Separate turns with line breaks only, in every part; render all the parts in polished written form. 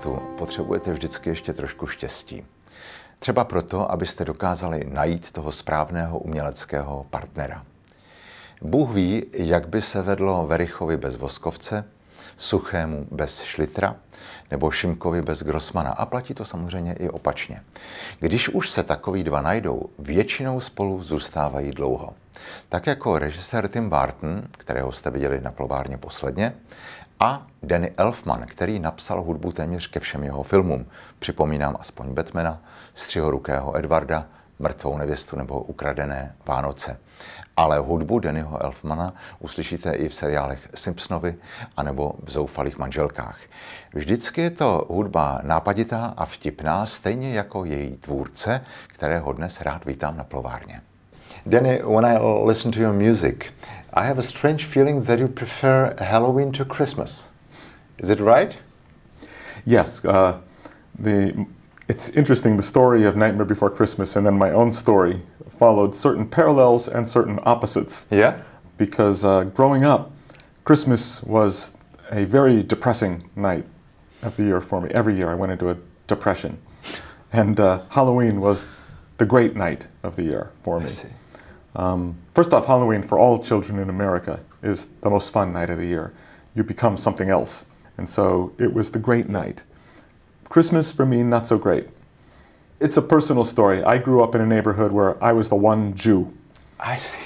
talentu potřebujete vždycky ještě trošku štěstí. Třeba proto, abyste dokázali najít toho správného uměleckého partnera. Bůh ví, jak by se vedlo Verichovi bez Voskovce, Suchému bez Šlitra nebo Šimkovi bez Grossmana. A platí to samozřejmě i opačně. Když už se takový dva najdou, většinou spolu zůstávají dlouho. Tak jako režisér Tim Burton, kterého jste viděli na Plovárně posledně, a Danny Elfman, který napsal hudbu téměř ke všem jeho filmům. Připomínám aspoň Batmana, Střihorukého Edwarda, Mrtvou nevěstu nebo Ukradené Vánoce. Ale hudbu Dannyho Elfmana uslyšíte i v seriálech Simpsonovi anebo v Zoufalých manželkách. Vždycky je to hudba nápaditá a vtipná, stejně jako její tvůrce, kterého dnes rád vítám na Plovárně. Danny, when I listen to your music, I have a strange feeling that you prefer Halloween to Christmas. Is it right?
Yes. It's interesting, the story of Nightmare Before Christmas and then my own story followed certain parallels and certain opposites.
Yeah?
Because growing up, Christmas was a very depressing night of the year for me. Every year I went into a depression. And Halloween was the great night of the year for me.
I see.
First off, Halloween for all children in America is the most fun night of the year. You become something else. And so it was the great night. Christmas for me, not so great. It's a personal story. I grew up in a neighborhood where I was the one Jew.
I see.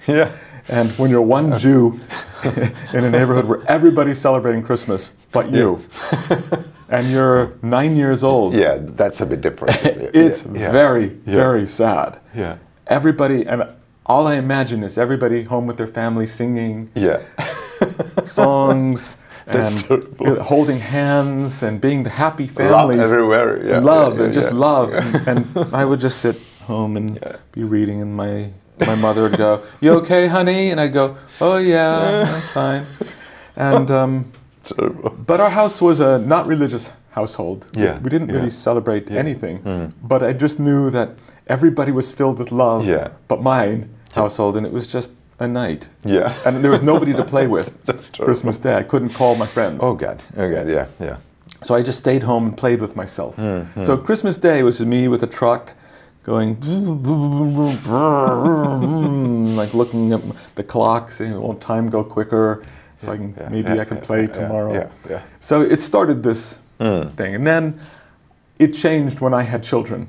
Yeah.
And when you're one Jew in a neighborhood where everybody's celebrating Christmas but you, and you're 9 years old.
Yeah, that's a bit different.
It's very sad.
Yeah.
Everybody, and all I imagine is everybody home with their family singing songs and holding hands and being the happy families.
Love everywhere.
Love and just love. And I would just sit home and be reading, and my mother would go, "You okay, honey?" And I'd go, "Oh yeah, I'm fine." And but our house was a not religious household.
Yeah.
We didn't really celebrate anything. But I just knew that everybody was filled with love. But mine household, and it was just a night.
Yeah.
And there was nobody to play with.
That's true.
Christmas Day, I couldn't call my friend.
Oh God, yeah.
So I just stayed home and played with myself. So Christmas Day was me with a truck going like looking at the clock, saying, "Won't time go quicker? So I can play tomorrow."
Yeah.
So it started this thing, and then it changed when I had children,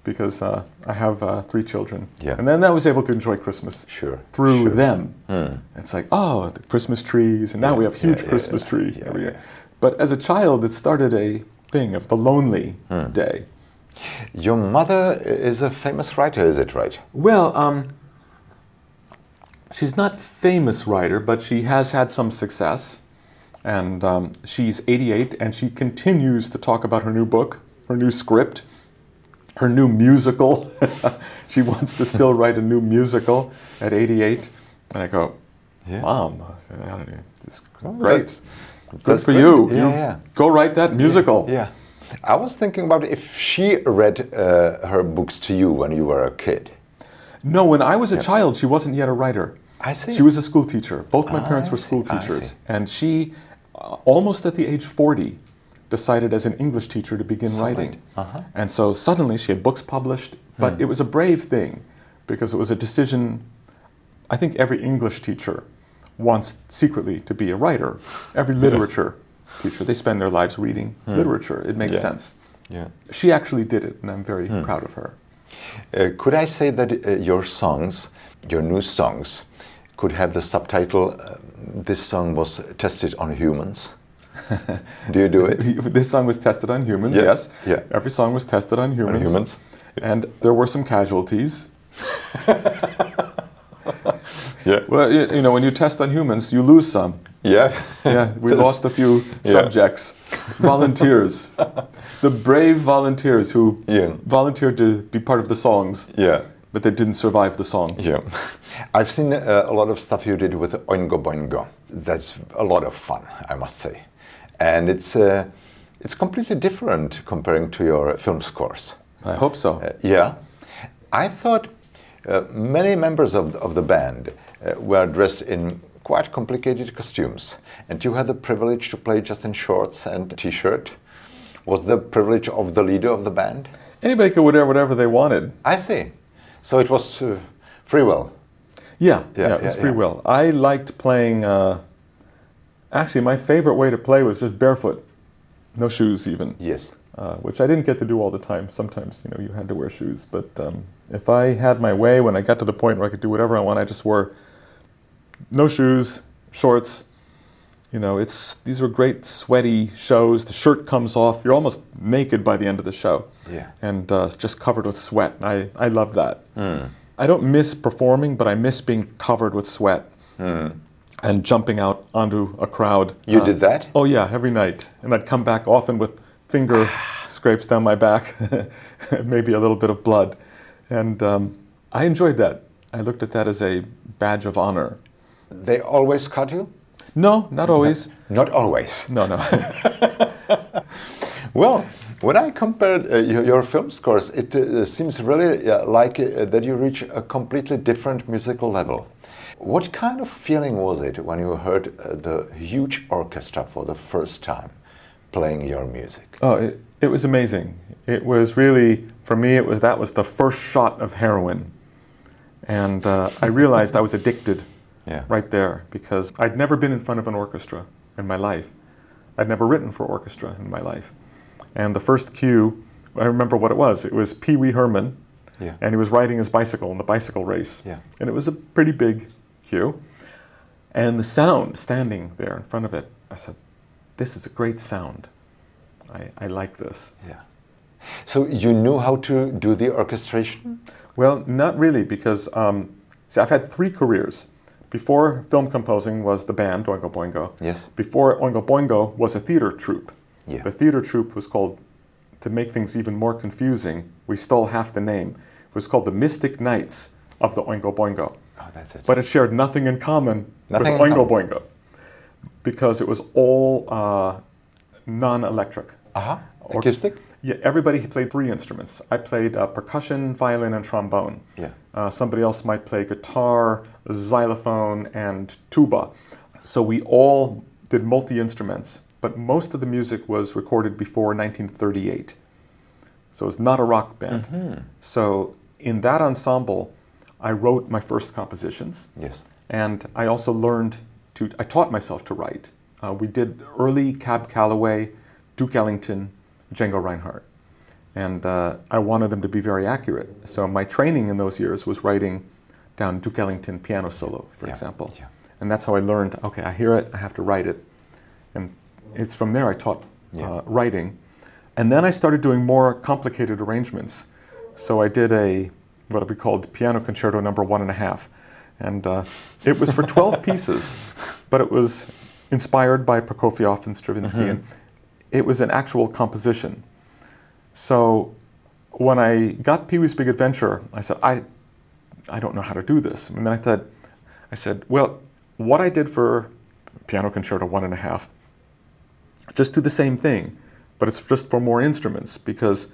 because I have 3 children, and then I was able to enjoy Christmas through them. It's like, oh, the Christmas trees, and now we have huge Christmas tree every year. But as a child, it started a thing of the lonely day.
Your mother is a famous writer, is it right?
Well, she's not a famous writer, but she has had some success. And she's 88, and she continues to talk about her new book, her new script, her new musical. She wants to still write a new musical at 88. And I go, "Mom, it's great. Good for you. Go write that musical."
Yeah. I was thinking about if she read her books to you when you were a kid.
No, when I was a child, she wasn't yet a writer.
I see.
She was a school teacher. Both my parents were school teachers. And she, almost at the age 40, decided as an English teacher to begin writing. And so suddenly she had books published, but it was a brave thing, because it was a decision. I think every English teacher wants secretly to be a writer. Every literature teacher, they spend their lives reading literature. It makes sense.
Yeah.
She actually did it, and I'm very proud of her.
Could I say that your songs, your new songs, could have the subtitle, "This song was tested on humans"? Do you do it?
This song was tested on humans, yes.
Yeah.
Every song was tested on humans. And there were some casualties. Well, you know, when you test on humans, you lose some.
Yeah.
We lost a few subjects, volunteers. The brave volunteers who volunteered to be part of the songs. But they didn't survive the song.
I've seen a lot of stuff you did with Oingo Boingo. That's a lot of fun, I must say. And it's completely different comparing to your film scores.
I hope so.
I thought many members of the band were dressed in quite complicated costumes, and you had the privilege to play just in shorts and a t-shirt. Was the privilege of the leader of the band?
Anybody could wear whatever they wanted.
I see. So it was free will.
Yeah, it was free will. I liked playing, actually my favorite way to play was just barefoot, no shoes even.
Yes.
Which I didn't get to do all the time. Sometimes, you had to wear shoes. But if I had my way, when I got to the point where I could do whatever I want, I just wore no shoes, shorts. These were great sweaty shows. The shirt comes off. You're almost naked by the end of the show.
Yeah.
And just covered with sweat. I love that. I don't miss performing, but I miss being covered with sweat and jumping out onto a crowd.
You did that?
Oh yeah, every night. And I'd come back often with finger scrapes down my back, maybe a little bit of blood. And I enjoyed that. I looked at that as a badge of honor.
They always cut you?
No, not always.
Not always.
No.
Well, when I compared your film scores, it seems really like that you reach a completely different musical level. What kind of feeling was it when you heard the huge orchestra for the first time playing your music?
Oh, it was amazing. It was really, for me, that was the first shot of heroin. And I realized I was addicted right there, because I'd never been in front of an orchestra in my life. I'd never written for orchestra in my life. And the first cue, I remember what it was. It was Pee Wee Herman, and he was riding his bicycle in the bicycle race. And it was a pretty big cue. And the sound, standing there in front of it, I said, this is a great sound. I like this.
Yeah. So you knew how to do the orchestration?
Well, not really, because see, I've had 3 careers. Before film composing was the band, Oingo Boingo.
Yes.
Before Oingo Boingo was a theater troupe.
Yeah.
The theater troupe was called, to make things even more confusing, we stole half the name. It was called the Mystic Knights of the Oingo Boingo.
Oh, that's it.
But it shared nothing in common with Oingo Boingo, because it was all non-electric.
Acoustic?
Yeah, everybody played 3 instruments. I played percussion, violin, and trombone.
Yeah.
Somebody else might play guitar, xylophone, and tuba. So we all did multi-instruments, but most of the music was recorded before 1938. So it's not a rock band. So in that ensemble, I wrote my first compositions.
Yes.
And I also I taught myself to write. We did early Cab Calloway, Duke Ellington, Django Reinhardt. And I wanted them to be very accurate. So my training in those years was writing down Duke Ellington piano solo, for example. Yeah. And that's how I learned, okay, I hear it, I have to write it. And it's from there I taught writing. And then I started doing more complicated arrangements. So I did what we called Piano Concerto number 1.5. And it was for 12 pieces, but it was inspired by Prokofiev and Stravinsky. And it was an actual composition. So when I got Pee-wee's Big Adventure, I said, I don't know how to do this. And then I said, well, what I did for Piano Concerto 1.5, just do the same thing, but it's just for more instruments, because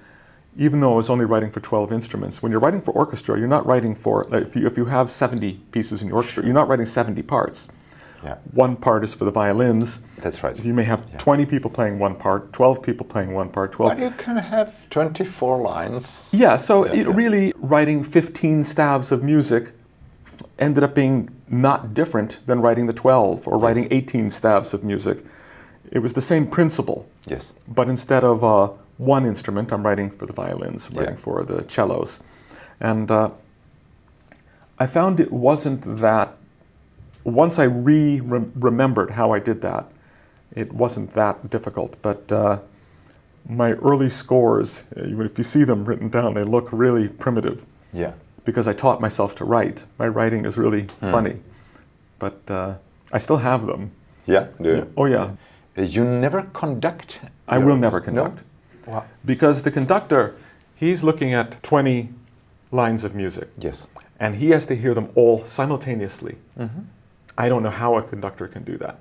even though I was only writing for 12 instruments, when you're writing for orchestra, you're not writing for, if you have 70 pieces in your orchestra, you're not writing 70 parts.
Yeah.
One part is for the violins.
That's right.
You may have 20 people playing one part, 12 people playing one part, 12.
But you can have 24 lines.
Yeah, so really writing 15 stabs of music ended up being not different than writing the 12 or writing 18 stabs of music. It was the same principle.
Yes.
But instead of one instrument, I'm writing for the violins, writing for the cellos. And I found it wasn't that, once I remembered how I did that, it wasn't that difficult. But my early scores, even if you see them written down, they look really primitive.
Yeah.
Because I taught myself to write. My writing is really funny. But I still have them.
Yeah? Do you?
Oh, yeah.
You never conduct?
I will never conduct.
No? Wow.
Because the conductor, he's looking at 20 lines of music.
Yes.
And he has to hear them all simultaneously. I don't know how a conductor can do that.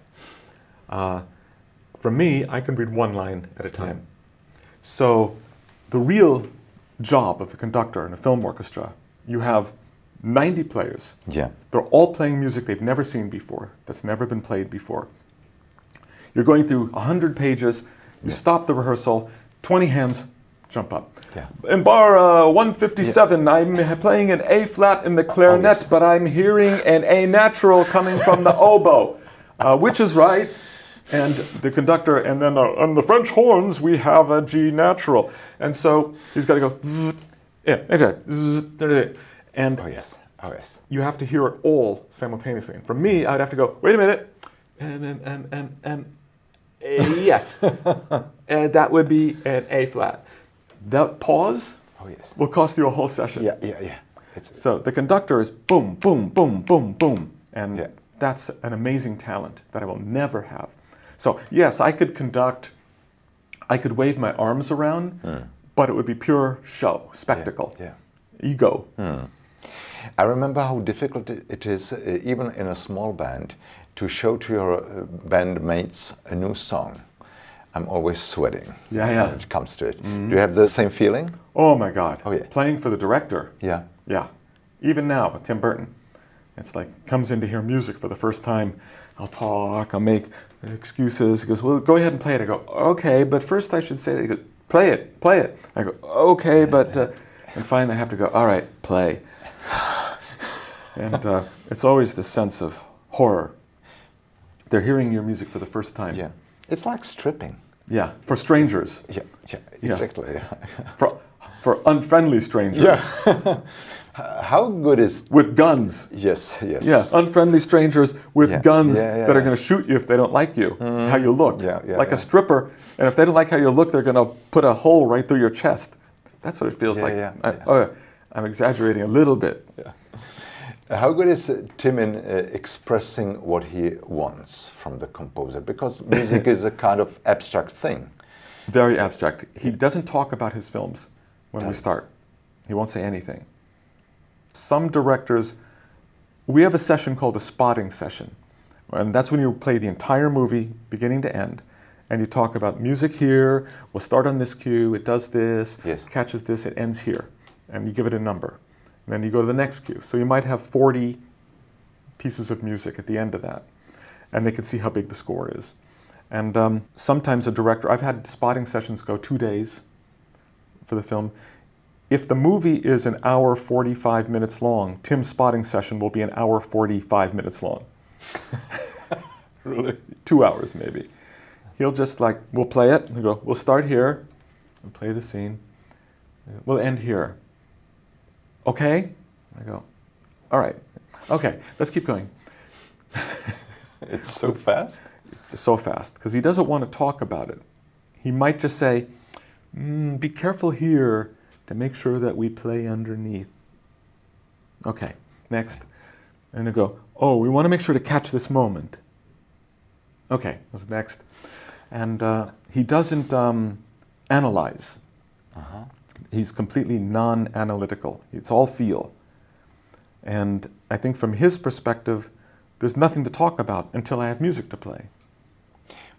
For me, I can read one line at a time. So the real job of the conductor in a film orchestra, you have 90 players.
Yeah.
They're all playing music they've never seen before, that's never been played before. You're going through 100 pages, you stop the rehearsal, 20 hands jump up.
Yeah.
In bar 157, I'm playing an A flat in the clarinet, but I'm hearing an A natural coming from the oboe. Which is right? And the conductor, and then on the French horns, we have a G natural. And so he's got to go, and
Oh yes. Oh yes.
you have to hear it all simultaneously. And for me, I'd have to go, wait a minute, yes, and that would be an A flat. That pause
Oh yes.
will cost you a whole session.
Yeah. Yeah. Yeah. It's,
So the conductor is boom, boom, boom, boom, boom. And
Yeah.
that's an amazing talent that I will never have. So yes, I could conduct, I could wave my arms around, but it would be pure show, spectacle,
yeah.
ego.
I remember how difficult it is, even in a small band, to show to your bandmates a new song. I'm always sweating
Yeah.
when it comes to it. Do you have the same feeling?
Oh my God.
Oh, yeah.
Playing for the director.
Yeah.
Yeah. Even now with Tim Burton. It's like, comes in to hear music for the first time. I'll talk, I'll make excuses. He goes, well, go ahead and play it. I go, okay, but first I should say, he goes, play it, play it. I go, okay, but, and finally I have to go, all right, play. And it's always this sense of horror. They're hearing your music for the first time.
Yeah. It's like stripping.
Yeah, for strangers.
Yeah. Yeah. Exactly. Yeah.
For unfriendly strangers.
Yeah. How good is...
With guns.
Yes. Yes.
Yeah, unfriendly strangers with
Yeah.
guns
Yeah,
that are going to shoot you if they don't like you, how you look.
Yeah, yeah,
like
yeah.
a stripper, and if they don't like how you look, they're going to put a hole right through your chest. That's what it feels
Yeah,
like.
yeah.
I'm exaggerating a little bit.
How good is Tim in expressing what he wants from the composer? Because music is a kind of abstract thing.
Very abstract. He doesn't talk about his films when we start. He won't say anything. Some directors, we have a session called a spotting session. And that's when you play the entire movie, beginning to end. And you talk about music here, we'll start on this cue, it does this,
Yes.
catches this, it ends here. And you give it a number. And then you go to the next cue. So you might have 40 pieces of music at the end of that. And they can see how big the score is. And sometimes a director, I've had spotting sessions go 2 days for the film. If the movie is an hour 45 minutes long, Tim's spotting session will be an hour 45 minutes long. Really? 2 hours maybe. He'll just like, we'll play it, he'll go, we'll start here, we'll play the scene, we'll end here. Okay? I go, all right, okay, let's keep going.
It's so fast?
So fast, because he doesn't want to talk about it. He might just say, be careful here to make sure that we play underneath. Okay, next. And they go, oh, we want to make sure to catch this moment. Okay, what's next? And he doesn't analyze. He's completely non-analytical. It's all feel. And I think from his perspective, there's nothing to talk about until I have music to play.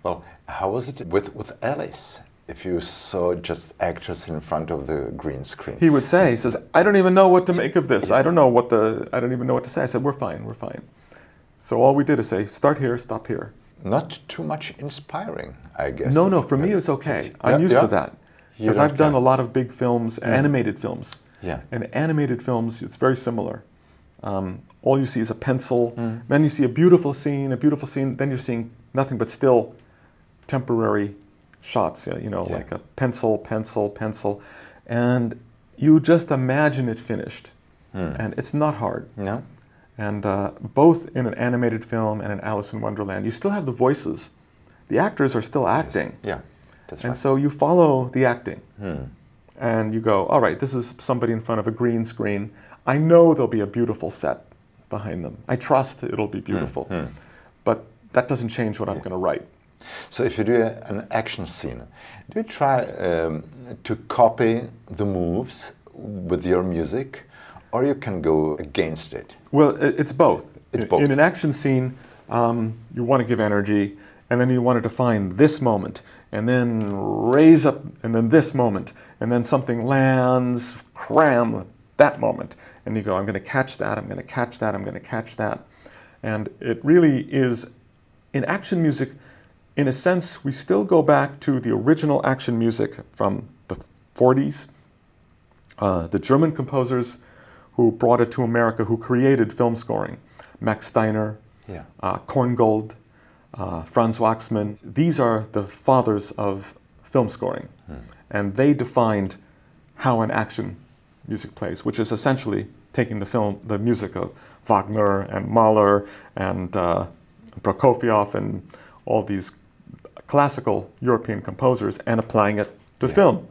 Well, how was it with Alice? If you saw just actors in front of the green screen.
He would say, he says, I don't even know what to make of this. I don't even know what to say. I said, we're fine. So all we did is say, start here, stop here.
Not too much inspiring, I guess.
No, for me it's okay. I'm used to that. Because I've done a lot of big films, animated films.
Yeah.
And animated films, it's very similar. All you see is a pencil, then you see a beautiful scene, then you're seeing nothing but still temporary shots, like a pencil, and you just imagine it finished. And it's not hard.
No?
And both in an animated film and in Alice in Wonderland, you still have the voices. The actors are still acting.
Yeah, that's right.
And so you follow the acting. And you go, all right, this is somebody in front of a green screen. I know there'll be a beautiful set behind them. I trust it'll be beautiful. But that doesn't change what I'm going to write.
So if you do an action scene, do you try to copy the moves with your music, or you can go against it?
Well, it's both.
It's both.
In an action scene, you want to give energy, and then you want to define this moment, and then raise up, and then this moment, and then something lands, cram, that moment. And you go, I'm going to catch that, I'm going to catch that, I'm going to catch that. And it really is, in action music, in a sense, we still go back to the original action music from the 40s. The German composers who brought it to America, who created film scoring. Max Steiner, Korngold, Franz Waxman. These are the fathers of film scoring. And they defined how an action music plays, which is essentially taking the music of Wagner and Mahler and Prokofiev and all these classical European composers and applying it to film.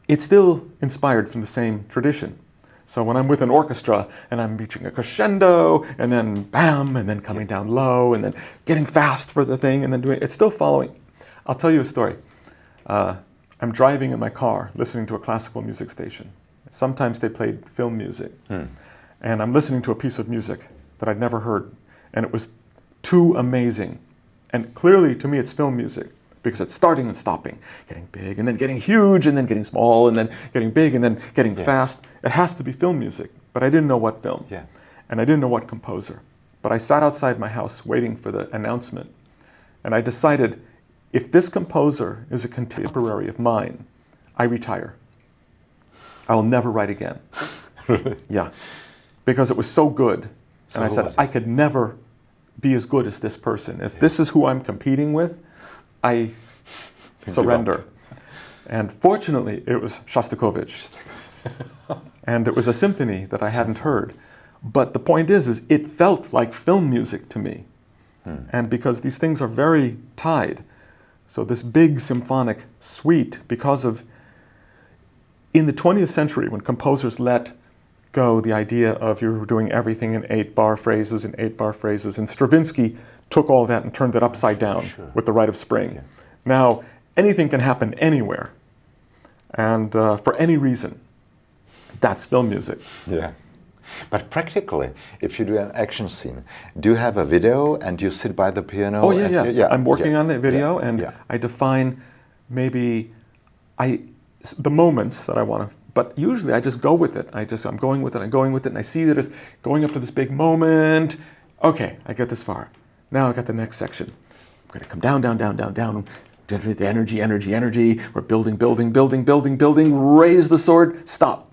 It's still inspired from the same tradition. So when I'm with an orchestra and I'm reaching a crescendo and then bam, and then coming down low and then getting fast for the thing and then doing it's still following. I'll tell you a story. I'm driving in my car listening to a classical music station. Sometimes they played film music. And I'm listening to a piece of music that I'd never heard. And it was too amazing. And clearly, to me, it's film music because it's starting and stopping, getting big and then getting huge and then getting small and then getting big and then getting fast. It has to be film music, but I didn't know what film. And I didn't know what composer. But I sat outside my house waiting for the announcement. And I decided, if this composer is a contemporary of mine, I retire. I will never write again. Because it was so good. And I said, I could never be as good as this person. If this is who I'm competing with, I surrender. And fortunately, it was Shostakovich. And it was a symphony that I hadn't heard. But the point is it felt like film music to me. And because these things are very tied. So this big symphonic suite, because of, in the 20th century, when composers let go the idea of you're doing everything in 8-bar phrases and 8-bar phrases, and Stravinsky took all that and turned it upside down with The Rite of Spring. Now, anything can happen anywhere, and for any reason. That's film music.
But practically, if you do an action scene, do you have a video and you sit by the piano?
Oh, yeah. I'm working on the video, and I define maybe the moments that I want to. But usually I just go with it. I'm going with it, and I see that it's going up to this big moment. Okay, I get this far. Now I got the next section. I'm going to come down, down, down, down, down. The energy, energy, energy. We're building, building, building, building, building. Raise the sword. Stop.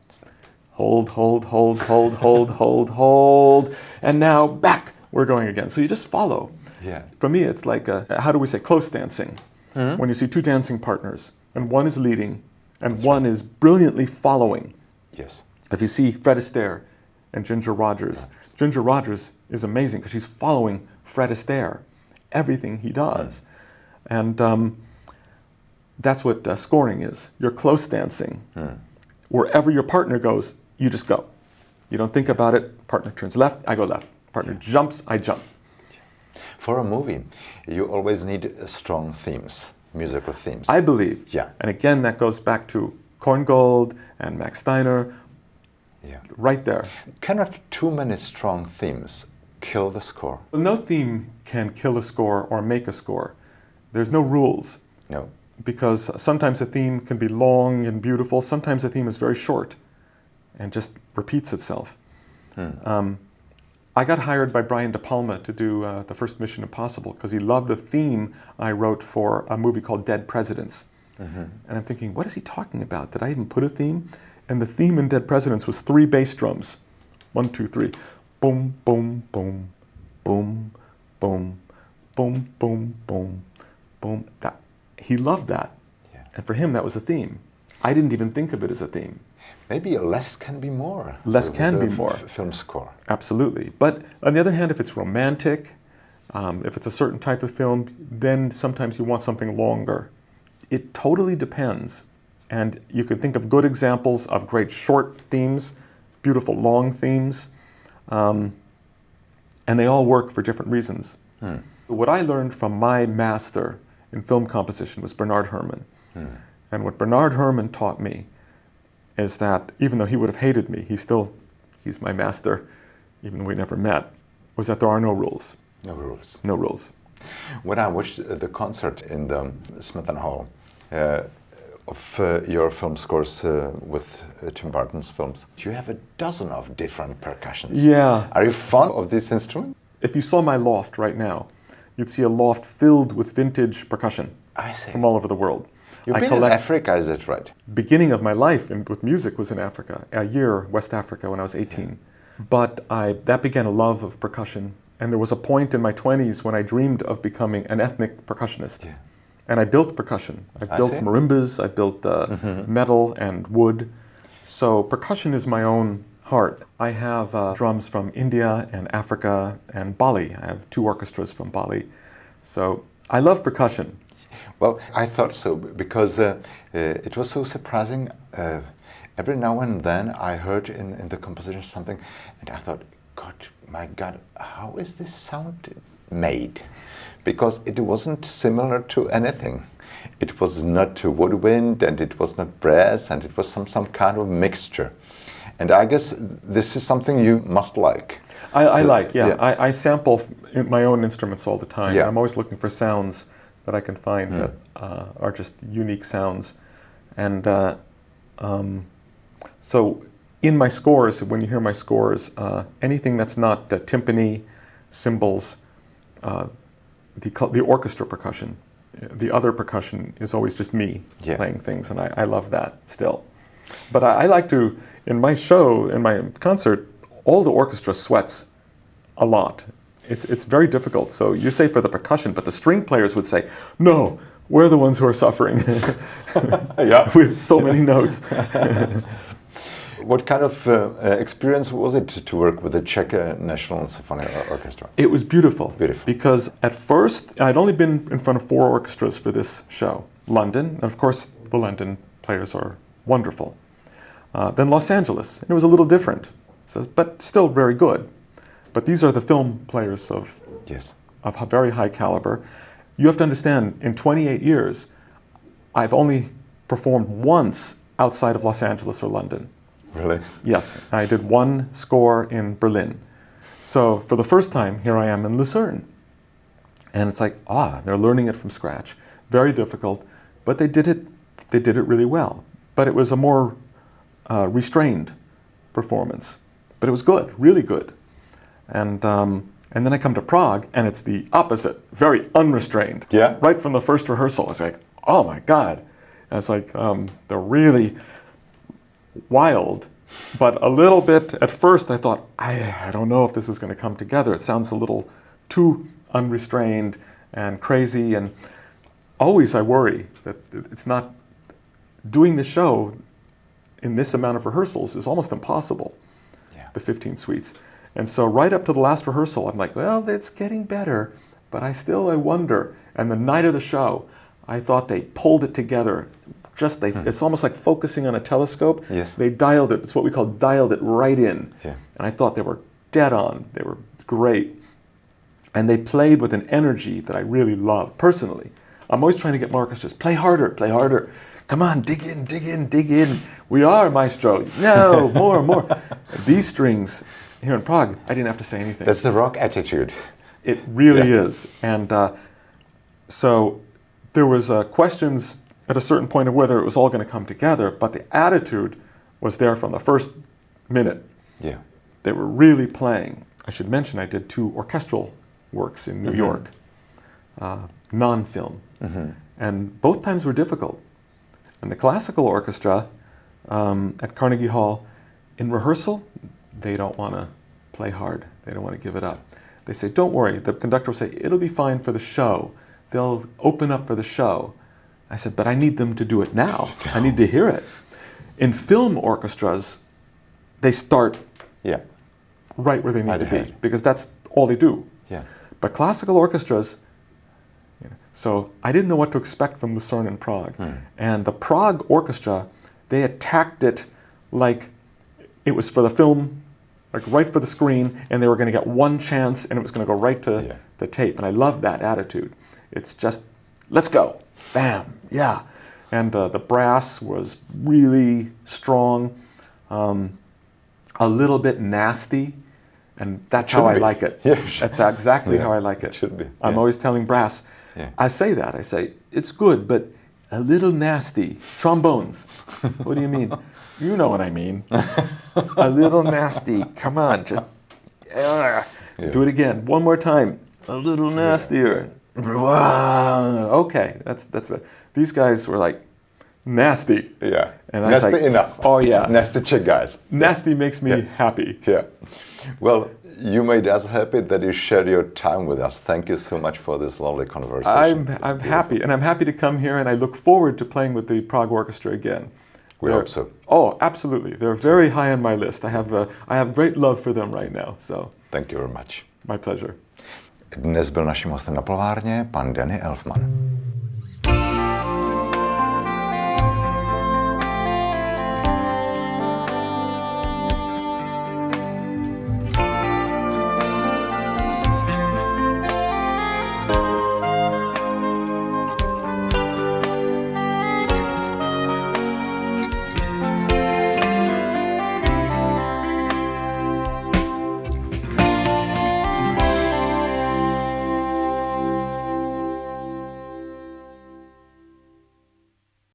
Hold, hold, hold, hold, hold, hold, hold. And now back. We're going again. So you just follow. For me, it's like, how do we say, close dancing. When you see two dancing partners, and one is leading, and one is brilliantly following. If you see Fred Astaire and Ginger Rogers, Ginger Rogers is amazing because she's following Fred Astaire, everything he does. And that's what scoring is. You're close dancing. Wherever your partner goes, you just go. You don't think about it. Partner turns left, I go left. Partner jumps, I jump.
For a movie, you always need strong themes. Musical themes.
I believe. And again, that goes back to Korngold and Max Steiner. Right there.
Cannot too many strong themes kill the score?
No theme can kill a score or make a score. There's no rules. Because sometimes a theme can be long and beautiful. Sometimes a theme is very short and just repeats itself. I got hired by Brian De Palma to do the first Mission Impossible because he loved the theme I wrote for a movie called Dead Presidents. And I'm thinking, what is he talking about? Did I even put a theme? And the theme in Dead Presidents was 3 bass drums. 1, 2, 3. Boom, boom, boom, boom, boom, boom, boom, boom, boom. He loved that. And for him, that was a theme. I didn't even think of it as a theme.
Maybe less can be more.
Less can be more.
Film score.
Absolutely. But on the other hand, if it's romantic, if it's a certain type of film, then sometimes you want something longer. It totally depends. And you can think of good examples of great short themes, beautiful long themes, and they all work for different reasons. What I learned from my master in film composition was Bernard Herrmann. And what Bernard Herrmann taught me is that even though he would have hated me, he's my master, even though we never met, was that there are no rules.
No rules.
No rules.
When I watched the concert in the Smetana Hall, of your film scores with Tim Burton's films, you have a dozen of different percussions.
Yeah.
Are you fond of this instrument?
If you saw my loft right now, you'd see a loft filled with vintage percussion
I see.
from all over the world.
You've been in Africa, is that right?
Beginning of my life with music was in Africa, a year West Africa when I was 18. Yeah. But that began a love of percussion. And there was a point in my 20s when I dreamed of becoming an ethnic percussionist. Yeah. And I built percussion. I built marimbas, I built metal and wood. So percussion is my own heart. I have drums from India and Africa and Bali. I have 2 orchestras from Bali. So I love percussion.
Well, I thought so because it was so surprising. Every now and then I heard in the composition something and I thought, my God, how is this sound made? Because it wasn't similar to anything. It was not woodwind and it was not brass and it was some kind of mixture. And I guess this is something you must like.
I like. I sample my own instruments all the time.
Yeah.
I'm always looking for sounds that I can find that are just unique sounds. And so in my scores, when you hear my scores, anything that's not timpani, cymbals, the orchestra percussion, the other percussion is always just me playing things, and I love that still. But I like to, in my show, in my concert, all the orchestra sweats a lot. It's very difficult. So you say for the percussion, but the string players would say, no, we're the ones who are suffering. With so many notes.
What kind of experience was it to work with the Czech National Symphony Orchestra?
It was beautiful.
Beautiful.
Because at first, I'd only been in front of 4 orchestras for this show. London, and of course, the London players are wonderful. Then Los Angeles, and it was a little different, but still very good. But these are the film players of very high caliber. You have to understand, in 28 years, I've only performed once outside of Los Angeles or London.
Really?
Yes, I did 1 score in Berlin. So for the first time, here I am in Lucerne. And it's like, they're learning it from scratch. Very difficult, but they did it really well. But it was a more restrained performance. But it was good, really good. And then I come to Prague, and it's the opposite, very unrestrained.
Yeah.
Right from the first rehearsal, it's like, oh my God. And it's like, they're really wild, but a little bit, at first I thought, I don't know if this is going to come together. It sounds a little too unrestrained and crazy, and always I worry that it's not, doing the show in this amount of rehearsals is almost impossible, the 15 suites. And so right up to the last rehearsal, I'm like, well, it's getting better, but I wonder. And the night of the show, I thought they pulled it together. It's almost like focusing on a telescope.
Yes.
They dialed it, it's what we call dialed it right in.
Yeah.
And I thought they were dead on. They were great. And they played with an energy that I really love, personally. I'm always trying to get my orchestras, play harder, play harder. Come on, dig in, dig in, dig in. We are, maestro. No, more. These strings here in Prague, I didn't have to say anything.
That's the rock attitude.
It really is. And so there was questions at a certain point of whether it was all going to come together, but the attitude was there from the first minute.
Yeah.
They were really playing. I should mention I did 2 orchestral works in New York, non-film. And both times were difficult. And the classical orchestra at Carnegie Hall, in rehearsal, they don't want to play hard. They don't want to give it up. They say, don't worry. The conductor will say, it'll be fine for the show. They'll open up for the show. I said, but I need them to do it now. I need to hear it. In film orchestras, they start right where they need to be, because that's all they do.
Yeah.
But classical orchestras, so I didn't know what to expect from Lucerne and Prague. And the Prague orchestra, they attacked it like it was for the film, like right for the screen, and they were going to get one chance, and it was going to go right to the tape. And I love that attitude. It's just, let's go. Bam, yeah. And the brass was really strong, a little bit nasty, and that's how I like it.
Yeah.
That's exactly how I like it.
Should be.
I'm always telling brass, I say that. I say, it's good, but a little nasty. Trombones. What do you mean? You know what I mean. A little nasty. Come on, just do it again. One more time. A little nastier. Okay, that's it. These guys were like nasty.
Yeah.
And I was
nasty
like,
enough.
Oh yeah.
Nasty Czech guys.
Nasty makes me happy.
Yeah. Well, you made us happy that you shared your time with us. Thank you so much for this lovely conversation.
I'm happy, and I'm happy to come here, and I look forward to playing with the Prague Orchestra again.
We hope so.
Oh, absolutely. They're very high on my list. I have great love for them right now. So.
Thank you very much.
My pleasure.
Dnes byl naším hostem na Polvárně pan Danny Elfman.